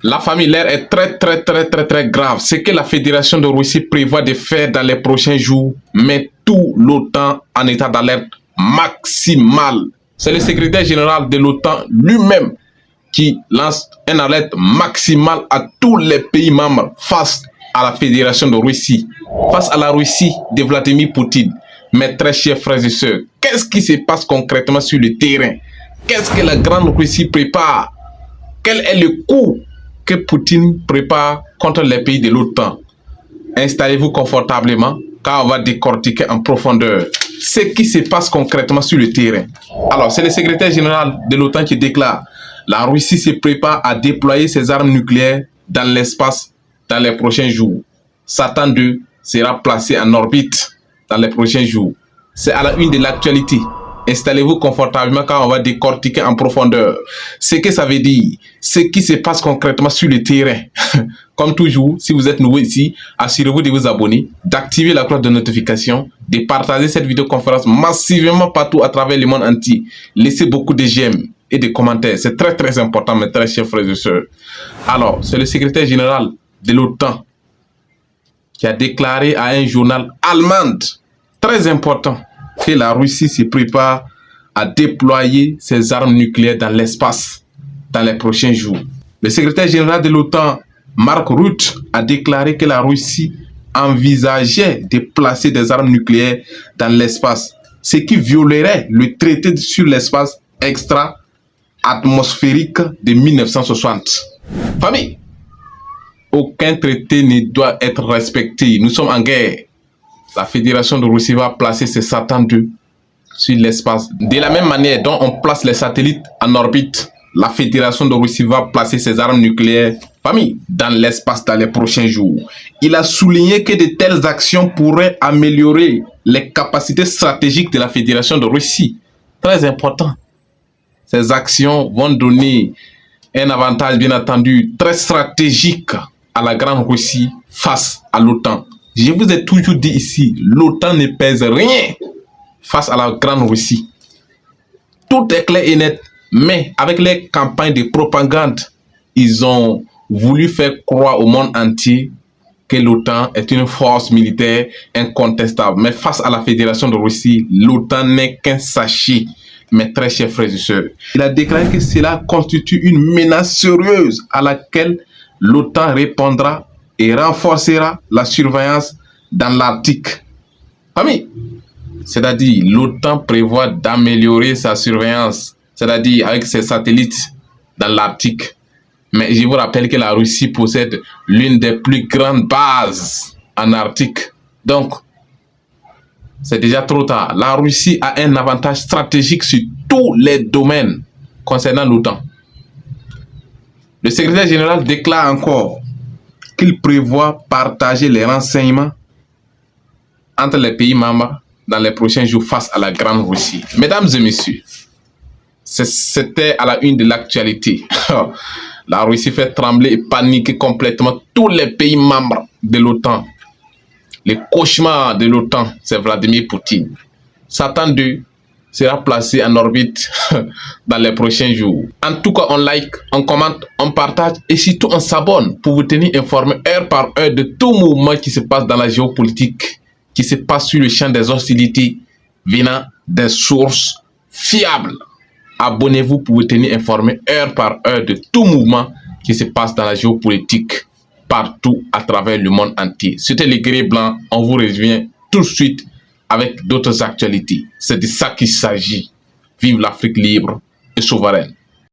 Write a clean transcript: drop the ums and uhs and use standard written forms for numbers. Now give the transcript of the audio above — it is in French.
La famille, l'air est très grave. Ce que la Fédération de Russie prévoit de faire dans les prochains jours met tout l'OTAN en état d'alerte maximale. C'est le secrétaire général de l'OTAN lui-même qui lance une alerte maximale à tous les pays membres face à la Fédération de Russie, face à la Russie de Vladimir Poutine. Mes très chers frères et sœurs, qu'est-ce qui se passe concrètement sur le terrain? Qu'est-ce que la grande Russie prépare? Quel est le coup que Poutine prépare contre les pays de l'OTAN? Installez-vous confortablement car on va décortiquer en profondeur ce qui se passe concrètement sur le terrain. Alors, c'est le secrétaire général de l'OTAN qui déclare: la Russie se prépare à déployer ses armes nucléaires dans l'espace dans les prochains jours. Satan 2 sera placé en orbite dans les prochains jours. C'est à la une de l'actualité. Installez-vous confortablement car on va décortiquer en profondeur ce que ça veut dire, ce qui se passe concrètement sur le terrain. Comme toujours, si vous êtes nouveau ici, assurez-vous de vous abonner, d'activer la cloche de notification, de partager cette vidéoconférence massivement partout à travers le monde entier. Laissez beaucoup de j'aime et de commentaires. C'est très important, mes très chers frères et sœurs. Alors, c'est le secrétaire général de l'OTAN qui a déclaré à un journal allemand très important que la Russie se prépare à déployer ses armes nucléaires dans l'espace dans les prochains jours. Le secrétaire général de l'OTAN, Mark Rutte, a déclaré que la Russie envisageait de placer des armes nucléaires dans l'espace, ce qui violerait le traité sur l'espace extra-atmosphérique de 1960. Famille, aucun traité ne doit être respecté. Nous sommes en guerre. La Fédération de Russie va placer ses Satan 2 sur l'espace. De la même manière dont on place les satellites en orbite, la Fédération de Russie va placer ses armes nucléaires, famille, dans l'espace dans les prochains jours. Il a souligné que de telles actions pourraient améliorer les capacités stratégiques de la Fédération de Russie. Très important. Ces actions vont donner un avantage, bien entendu, très stratégique à la grande Russie face à l'OTAN. Je vous ai toujours dit ici, l'OTAN ne pèse rien face à la grande Russie. Tout est clair et net, mais avec les campagnes de propagande, ils ont voulu faire croire au monde entier que l'OTAN est une force militaire incontestable. Mais face à la Fédération de Russie, l'OTAN n'est qu'un sachet, mes très chers frères et sœurs. Il a déclaré que cela constitue une menace sérieuse à laquelle l'OTAN répondra et renforcera la surveillance dans l'Arctique. Amis, c'est-à-dire l'OTAN prévoit d'améliorer sa surveillance, c'est-à-dire avec ses satellites dans l'Arctique. Mais je vous rappelle que la Russie possède l'une des plus grandes bases en Arctique. Donc, c'est déjà trop tard. La Russie a un avantage stratégique sur tous les domaines concernant l'OTAN. Le secrétaire général déclare encore qu'il prévoit partager les renseignements entre les pays membres dans les prochains jours face à la grande Russie. Mesdames et messieurs, c'était à la une de l'actualité. La Russie fait trembler et paniquer complètement tous les pays membres de l'OTAN. Le cauchemar de l'OTAN, c'est Vladimir Poutine. Satan 2 sera placé en orbite dans les prochains jours. En tout cas, on like, on commente, on partage et surtout on s'abonne pour vous tenir informé heure par heure de tout mouvement qui se passe dans la géopolitique, qui se passe sur le champ des hostilités venant des sources fiables. Abonnez-vous pour vous tenir informé heure par heure de tout mouvement qui se passe dans la géopolitique partout à travers le monde entier. C'était les Guerriers Blancs. On vous revient tout de suite avec d'autres actualités. C'est de ça qu'il s'agit. Vive l'Afrique libre et souveraine.